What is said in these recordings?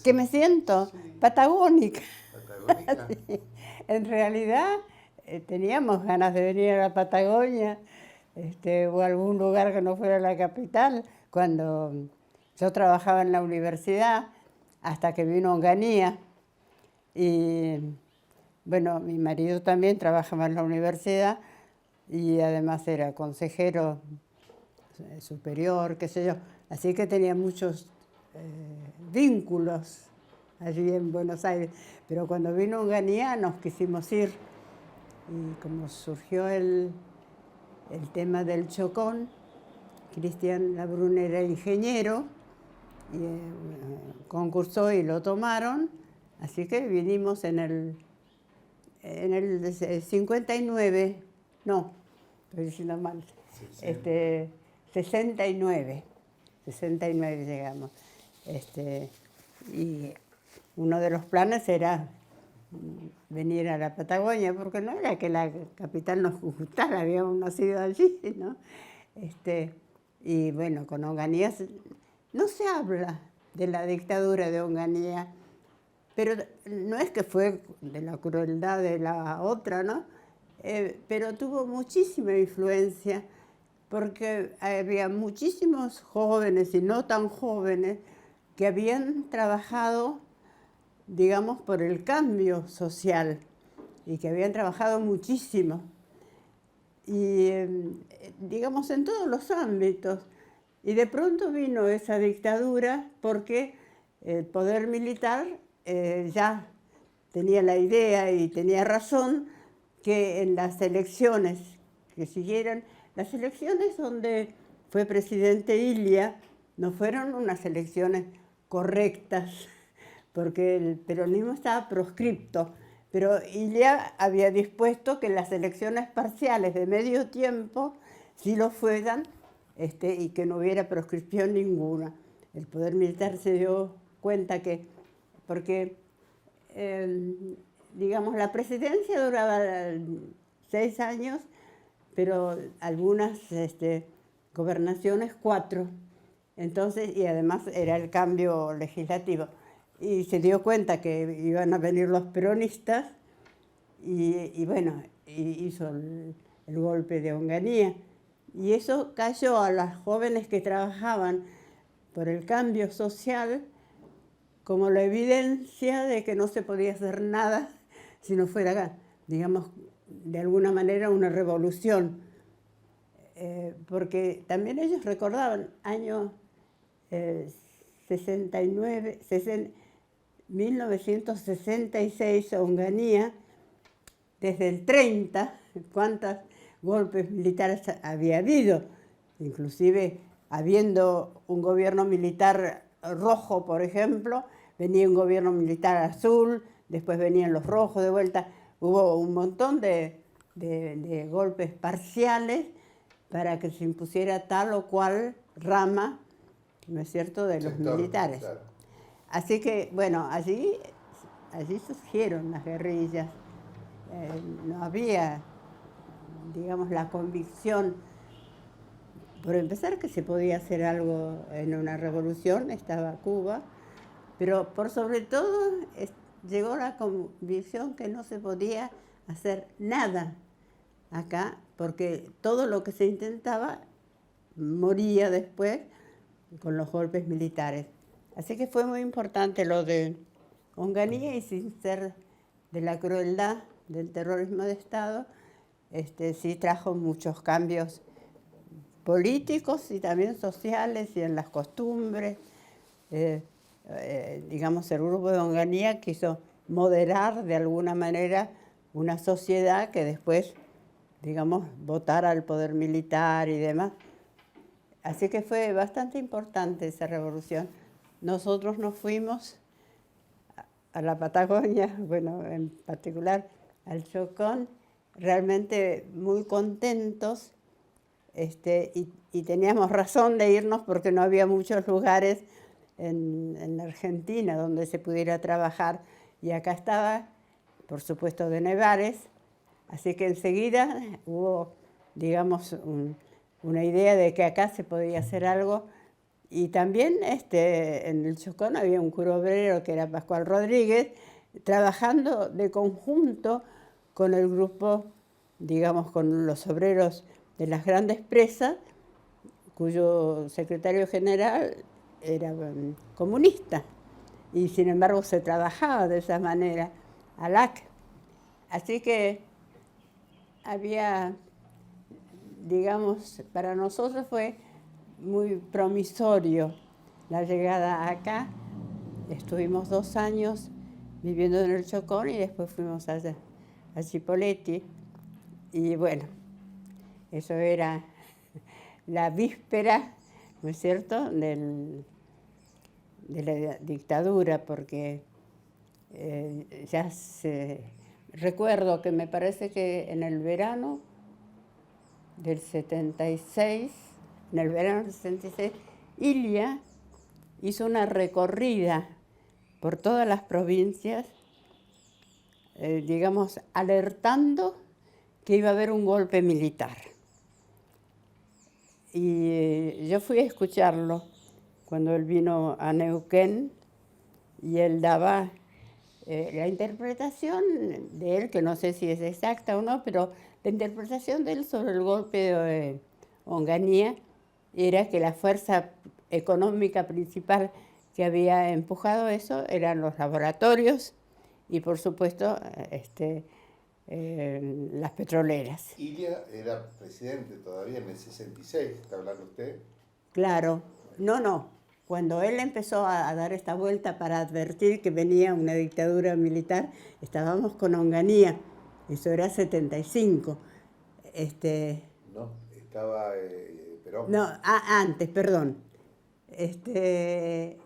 ¿Qué me siento? Sí. Patagónica. ¿Patagónica? Sí. En realidad teníamos ganas de venir a la Patagonia o a algún lugar que no fuera la capital. Cuando yo trabajaba en la universidad, hasta que vino Onganía. Y bueno, mi marido también trabajaba en la universidad y además era consejero superior, qué sé yo. Así que tenía muchos vínculos allí en Buenos Aires. Pero cuando vino Onganía nos quisimos ir. Y como surgió el tema del Chocón, Cristian Labrun era ingeniero y concursó y lo tomaron. Así que vinimos en el 59, no, estoy diciendo mal, Sí, sí. 69 llegamos. Y uno de los planes era venir a la Patagonia, porque no era que la capital nos gustara, habíamos nacido allí, ¿no? Y bueno, con Onganía no se habla de la dictadura de Onganía, pero no es que fue de la crueldad de la otra, ¿no? Pero tuvo muchísima influencia, porque había muchísimos jóvenes y no tan jóvenes que habían trabajado, digamos, por el cambio social y que habían trabajado muchísimo. Y, digamos, en todos los ámbitos. Y de pronto vino esa dictadura porque el poder militar ya tenía la idea y tenía razón que en las elecciones que siguieron, las elecciones donde fue presidente Ilia, no fueron unas elecciones correctas, porque el peronismo estaba proscripto, pero Ilia había dispuesto que las elecciones parciales de medio tiempo sí lo fueran, y que no hubiera proscripción ninguna. El poder militar se dio cuenta que, porque digamos, la presidencia duraba 6 años, pero algunas gobernaciones 4. Entonces, y además era el cambio legislativo. Y se dio cuenta que iban a venir los peronistas y bueno, hizo el golpe de Onganía. Y eso cayó a las jóvenes que trabajaban por el cambio social como la evidencia de que no se podía hacer nada si no fuera, digamos, de alguna manera una revolución. Porque también ellos recordaban año 69, 1966, Onganía, desde el 30, cuántos golpes militares había habido, inclusive habiendo un gobierno militar rojo, por ejemplo, venía un gobierno militar azul, después venían los rojos de vuelta, hubo un montón de golpes parciales para que se impusiera tal o cual rama, ¿no es cierto?, de los militares. Claro. Así que, bueno, allí surgieron las guerrillas. No había, digamos, la convicción, por empezar, que se podía hacer algo en una revolución, estaba Cuba, pero por sobre todo llegó la convicción que no se podía hacer nada acá, porque todo lo que se intentaba moría después con los golpes militares. Así que fue muy importante lo de Onganía, y sin ser de la crueldad del terrorismo de Estado, sí trajo muchos cambios políticos y también sociales y en las costumbres. Digamos, el grupo de Onganía quiso moderar de alguna manera una sociedad que después, digamos, votara al poder militar y demás. Así que fue bastante importante esa revolución. Nosotros nos fuimos a la Patagonia, bueno, en particular al Chocón, realmente muy contentos, y teníamos razón de irnos porque no había muchos lugares en la Argentina donde se pudiera trabajar, y acá estaba, por supuesto, de Nevares, así que enseguida hubo, digamos, una idea de que acá se podía hacer algo, Y también en el Chocón había un cura obrero que era Pascual Rodríguez, trabajando de conjunto con el grupo, digamos, con los obreros de las grandes presas, cuyo secretario general era comunista. Y sin embargo se trabajaba de esa manera, ALAC. Así que había, digamos, para nosotros fue muy promisorio la llegada acá. Estuvimos 2 años viviendo en el Chocón y después fuimos allá, a Chipoleti. Y bueno, eso era la víspera, ¿no es cierto?, de la dictadura, porque recuerdo que me parece que en el verano del 76, Ilia hizo una recorrida por todas las provincias, digamos, alertando que iba a haber un golpe militar. Y yo fui a escucharlo cuando él vino a Neuquén y él daba la interpretación de él, que no sé si es exacta o no, pero la interpretación de él sobre el golpe de Onganía era que la fuerza económica principal que había empujado eso eran los laboratorios y, por supuesto, las petroleras. Ilia era presidente todavía en el 66, ¿está hablando usted? Claro, no. Cuando él empezó a dar esta vuelta para advertir que venía una dictadura militar, estábamos con Onganía, eso era 75. No, estaba Perón. No, antes, perdón. Él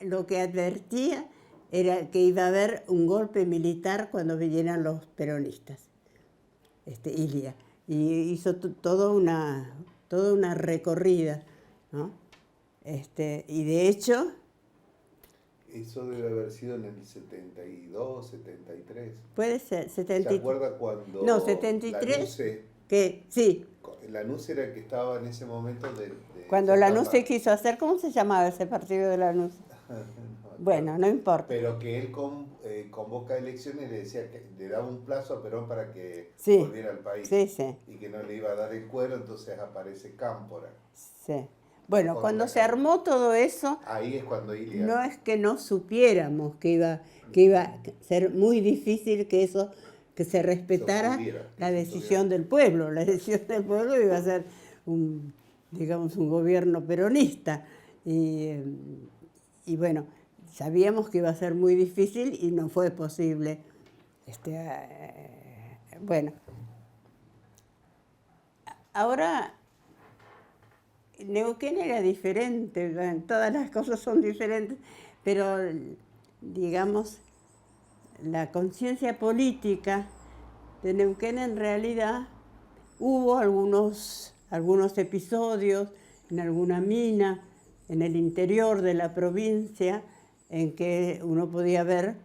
lo que advertía era que iba a haber un golpe militar cuando vinieran los peronistas, Ilia. Y hizo toda una recorrida, ¿no? Y de hecho... Eso debe haber sido en el 72, 73. Puede ser, 73. ¿Se acuerda cuando... No, 73. Lanuse, Que sí. Lanuse era el que estaba en ese momento de Cuando Lanuse quiso hacer, ¿cómo se llamaba ese partido de Lanuse? Bueno, no importa. Pero que él convoca elecciones y le decía que le daba un plazo a Perón para que sí, volviera al país. Sí. Y que no le iba a dar el cuero, entonces aparece Cámpora. Sí. Bueno, cuando se armó todo eso, ahí es cuando Ilia... No es que no supiéramos que iba a ser muy difícil que se respetara la decisión del pueblo. La decisión del pueblo iba a ser un gobierno peronista. Y bueno, sabíamos que iba a ser muy difícil y no fue posible. Bueno, ahora Neuquén era diferente, todas las cosas son diferentes, pero digamos, la conciencia política de Neuquén en realidad hubo algunos episodios en alguna mina, en el interior de la provincia, en que uno podía ver,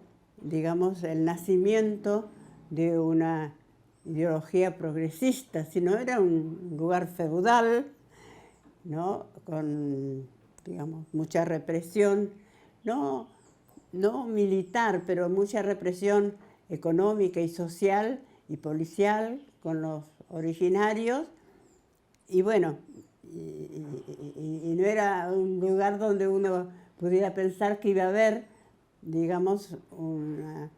digamos, el nacimiento de una ideología progresista, si no era un lugar feudal, ¿no? Con, digamos, mucha represión, no militar, pero mucha represión económica y social y policial con los originarios. Y bueno, y no era un lugar donde uno pudiera pensar que iba a haber, digamos, un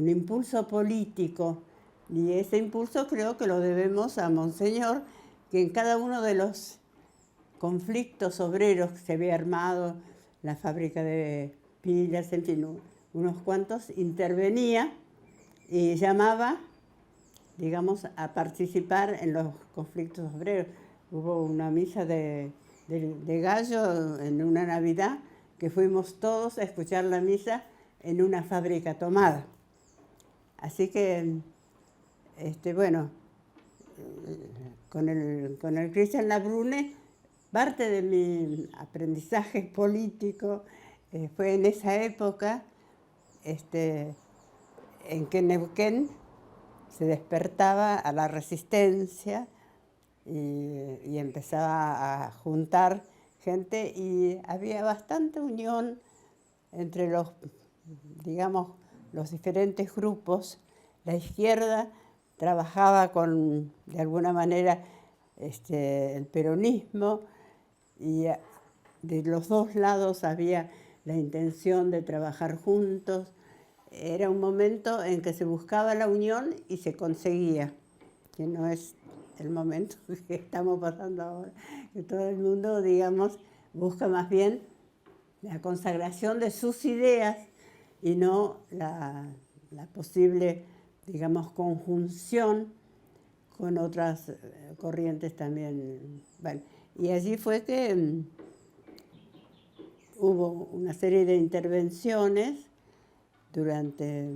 impulso político. Y ese impulso creo que lo debemos a Monseñor, que en cada uno de los conflictos obreros que se había armado, la fábrica de pilas, en fin, unos cuantos, intervenía y llamaba, digamos, a participar en los conflictos obreros. Hubo una misa de gallo en una Navidad que fuimos todos a escuchar la misa en una fábrica tomada. Así que, bueno, con el Cristian Labrune, parte de mi aprendizaje político fue en esa época en que Neuquén se despertaba a la resistencia y empezaba a juntar gente y había bastante unión entre los, digamos, los diferentes grupos. La izquierda trabajaba con, de alguna manera, el peronismo y de los dos lados había la intención de trabajar juntos. Era un momento en que se buscaba la unión y se conseguía, que no es el momento que estamos pasando ahora, que todo el mundo, digamos, busca más bien la consagración de sus ideas y no la posible, digamos, conjunción con otras corrientes también. Bueno, y allí fue que hubo una serie de intervenciones durante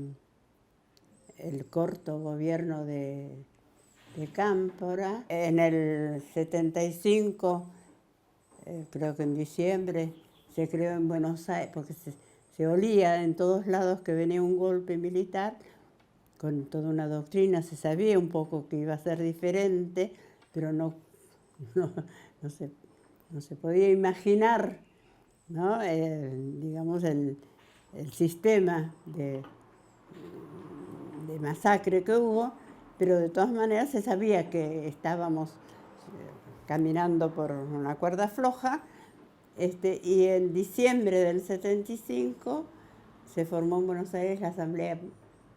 el corto gobierno de Cámpora. En el 75, creo que en diciembre, se creó en Buenos Aires, porque se olía en todos lados que venía un golpe militar, con toda una doctrina, se sabía un poco que iba a ser diferente, pero no se podía imaginar, ¿no? Digamos, el sistema de masacre que hubo, pero de todas maneras se sabía que estábamos caminando por una cuerda floja, y en diciembre del 75 se formó en Buenos Aires la Asamblea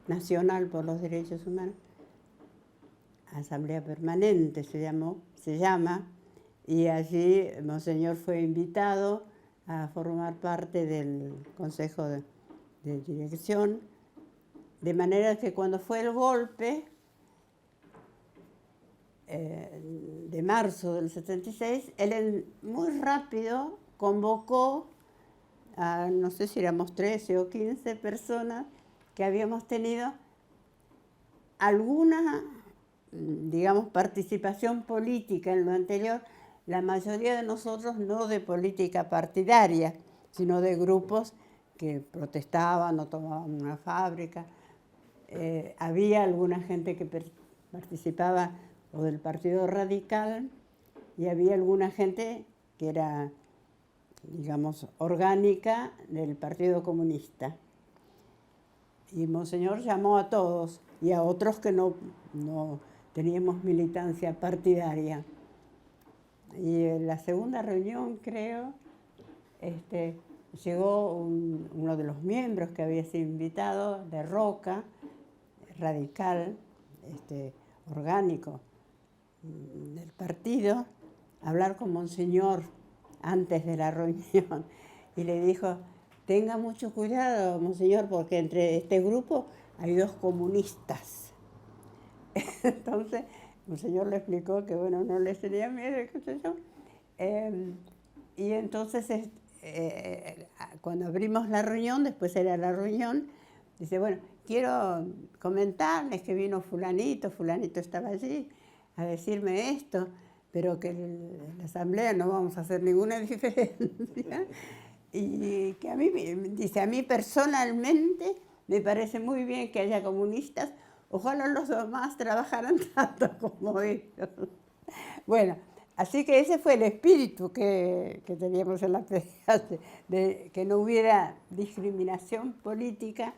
Nacional por los Derechos Humanos, Asamblea Permanente se llama, y allí Monseñor fue invitado a formar parte del Consejo de Dirección, de manera que cuando fue el golpe de marzo del 76, él muy rápido convocó a, no sé si éramos 13 o 15 personas que habíamos tenido alguna, digamos, participación política en lo anterior, la mayoría de nosotros no de política partidaria, sino de grupos que protestaban o tomaban una fábrica. Había alguna gente que participaba o del Partido Radical y había alguna gente que era, digamos, orgánica del Partido Comunista. Y Monseñor llamó a todos y a otros que no teníamos militancia partidaria. Y en la segunda reunión, creo, llegó uno de los miembros que había sido invitado, de Roca, radical, orgánico del partido, a hablar con Monseñor antes de la reunión. Y le dijo: tenga mucho cuidado, Monseñor, porque entre este grupo hay dos comunistas. Entonces, Monseñor le explicó que, bueno, no le tenía miedo, qué sé yo. Y entonces, cuando abrimos la reunión, después era la reunión, dice: bueno, quiero comentarles que vino fulanito estaba allí a decirme esto, pero que en la asamblea no vamos a hacer ninguna diferencia. Y que a mí, dice, a mí personalmente me parece muy bien que haya comunistas, ojalá los demás trabajaran tanto como ellos. Bueno, así que ese fue el espíritu que teníamos en la PDH, de que no hubiera discriminación política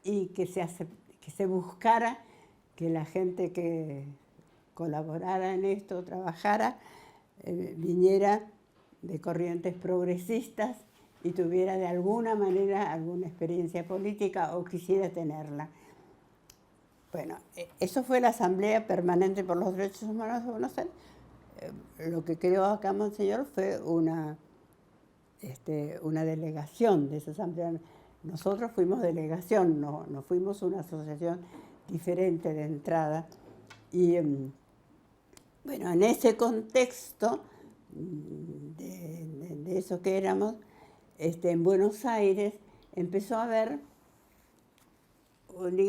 y que se buscara que la gente que colaborara en esto, trabajara, viniera de corrientes progresistas y tuviera de alguna manera alguna experiencia política o quisiera tenerla. Bueno, eso fue la Asamblea Permanente por los Derechos Humanos de Buenos Aires. Lo que creó acá Monseñor fue una delegación de esa asamblea. Nosotros fuimos delegación, no fuimos una asociación diferente de entrada. Y bueno, en ese contexto de eso que éramos, en Buenos Aires empezó a haber, digamos,